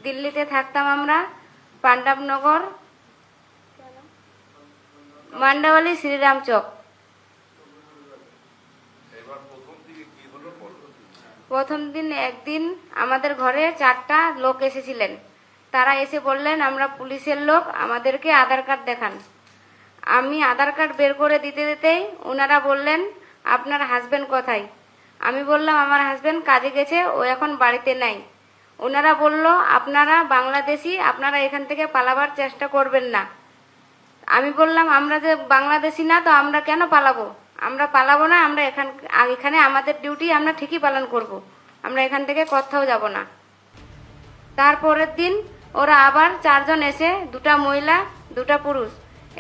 দিল্লিতে থাকতাম আমরা, পাণ্ডবনগর, মান্ডাওয়ালি, শ্রীরাম চক। প্রথম দিন একদিন আমাদের ঘরে 4টা লোক এসেছিলেন। তারা এসে বললেন আমরা পুলিশের লোক, আমাদেরকে আধার কার্ড দেখান। আমি আধার কার্ড বের করে দিতে দিতেই ওনারা বললেন আপনার হাজবেন্ড কোথায়? আমি বললাম আমার হাজবেন্ড কাজে গেছে, ও এখন বাড়িতে নাই। ওনারা বলল আপনারা বাংলাদেশি, আপনারা এখান থেকে পালাবার চেষ্টা করবেন না। আমি বললাম আমরা যে বাংলাদেশি না, তো আমরা কেন পালাবো? আমরা পালাবো না, আমরা এখানে আমাদের ডিউটি আমরা ঠিকই পালন করব। আমরা এখান থেকে কোথাও যাব না। তারপরের দিন ওরা আবার 4 জন এসে, 2টা মহিলা 2টা পুরুষ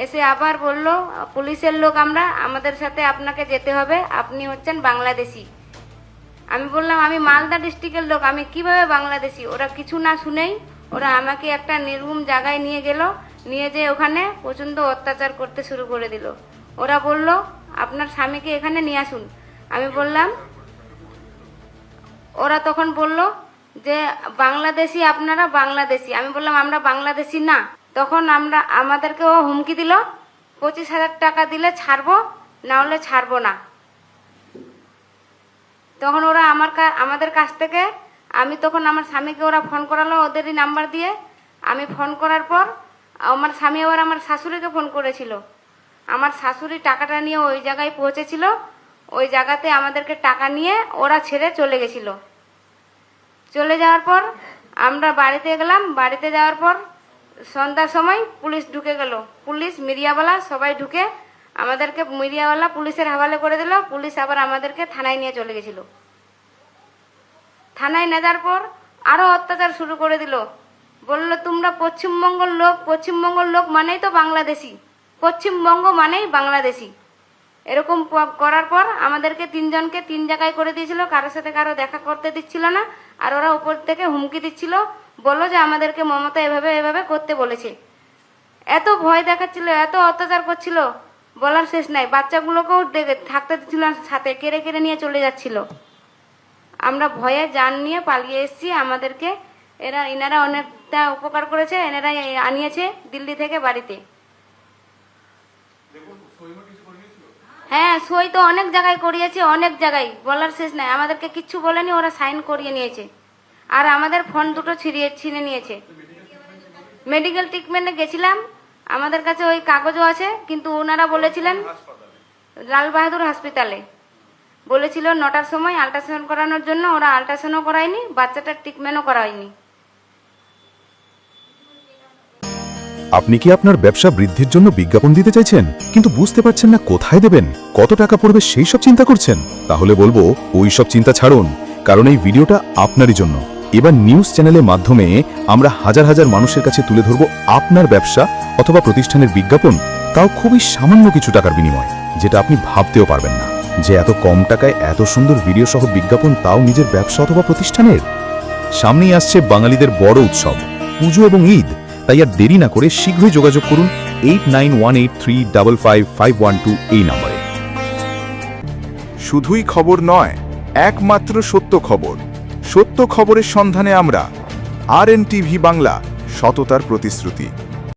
এসে আবার বলল পুলিশের লোক আমরা, আমাদের সাথে আপনাকে যেতে হবে, আপনি হচ্ছেন বাংলাদেশি। আমি বললাম আমি মালদা ডিস্ট্রিক্টের লোক, আমি কিভাবে বাংলাদেশি? ওরা কিছু না শুনেই ওরা আমাকে একটা নির্মম জায়গায় নিয়ে গেল, নিয়ে যেয়ে ওখানে প্রচণ্ড অত্যাচার করতে শুরু করে দিল। ওরা বলল আপনার স্বামীকে এখানে নিয়ে আসুন। আমি বললাম, ওরা তখন বলল যে বাংলাদেশি, আপনারা বাংলাদেশি। আমি বললাম আমরা বাংলাদেশি না। তখন আমাদেরকে ও হুমকি দিল 25,000 টাকা দিলে ছাড়বো, না হলে ছাড়বো না। তখন ওরা আমাদের কাছ থেকে, আমি তখন আমার স্বামীকে ওরা ফোন করালো ওদেরই নাম্বার দিয়ে। আমি ফোন করার পর আমার স্বামী আবার আমার শাশুড়িকে ফোন করেছিল। আমার শাশুড়ি টাকাটা নিয়ে ওই জায়গায় পৌঁছেছিল। ওই জায়গাতে আমাদেরকে টাকা নিয়ে ওরা ছেড়ে চলে গেছিল। চলে যাওয়ার পর আমরা বাড়িতে গেলাম। বাড়িতে যাওয়ার পর সন্ধ্যার সময় পুলিশ ঢুকে গেল। পুলিশ, মিডিয়াওয়ালা সবাই ঢুকে আমাদেরকে মিডিয়াওয়ালা পুলিশের হাওয়ালে করে দিল। পুলিশ আবার আমাদেরকে থানায় নিয়ে চলে গেছিল। থানায় নিয়ে যাওয়ার পর আরো অত্যাচার শুরু করে দিল। বলল তোমরা পশ্চিমবঙ্গের লোক, পশ্চিমবঙ্গের লোক মানেই তো বাংলাদেশি, পশ্চিমবঙ্গ মানেই বাংলাদেশি। এরকম করার পর আমাদেরকে 3 জনকে 3 জায়গায় করে দিয়েছিল, কারোর সাথে কারো দেখা করতে দিচ্ছিল না। আর ওরা উপর থেকে হুমকি দিচ্ছিল, বললো যে আমাদেরকে মমতা এভাবে এভাবে করতে বলেছে। এত ভয় দেখাচ্ছিল, এত অত্যাচার করছিল, বলার শেষ নাই। বাচ্চাগুলোকেও থাকতে দিচ্ছিল না, সাথে কেড়ে কেড়ে নিয়ে চলে যাচ্ছিল। আমরা ভয়ে জান নিয়ে পালিয়ে এসেছি। আমাদেরকে এনারা অনেকটা উপকার করেছে। এনারাই আনিয়েছে দিল্লি থেকে বাড়িতে। হ্যাঁ, সই তো অনেক জায়গায় করিয়েছে, অনেক জায়গায়, বলার শেষ নাই। আমাদেরকে কিচ্ছু বলেনি, ওরা সাইন করিয়ে নিয়েছে। আর আমাদের ফোন দুটো ছিনে নিয়েছে। মেডিকেল ট্রিটমেন্টে গেছিলাম, আমাদের কাছে ওই কাগজও আছে, কিন্তু ওনারা বলেছিলেন লাল বাহাদুর হসপিটালে বলেছিল 9টার সময় আল্ট্রাসাউন্ড করানোর জন্য। ওরা আল্ট্রাসাউন্ডও করায়নি, বাচ্চাটার ট্রিটমেন্টও করায়নি। আপনি কি আপনার ব্যবসা বৃদ্ধির জন্য বিজ্ঞাপন দিতে চাইছেন, কিন্তু বুঝতে পারছেন না কোথায় দেবেন, কত টাকা পড়বে সেই সব চিন্তা করছেন? তাহলে বলবো ওই সব চিন্তা ছাড়ুন, কারণ এই ভিডিওটা আপনারই জন্য। এবার নিউজ চ্যানেলের মাধ্যমে আমরা হাজার হাজার মানুষের কাছে তুলে ধরব আপনার ব্যবসা অথবা প্রতিষ্ঠানের বিজ্ঞাপন, তাও খুবই সামান্য কিছু টাকার বিনিময়, যেটা আপনি ভাবতেও পারবেন না যে এত কম টাকায় এত সুন্দর ভিডিও সহ বিজ্ঞাপন, তাও নিজের ব্যবসা অথবা প্রতিষ্ঠানের। সামনেই আসছে বাঙালিদের বড় উৎসব পুজো এবং ঈদ, তাই আর দেরি না করে শীঘ্রই যোগাযোগ করুন 8918355512 এই নম্বরে। শুধুই খবর নয়, একমাত্র সত্য খবর। সত্য খবরের সন্ধানে আমরা RNTV বাংলা, সততার প্রতিশ্রুতি।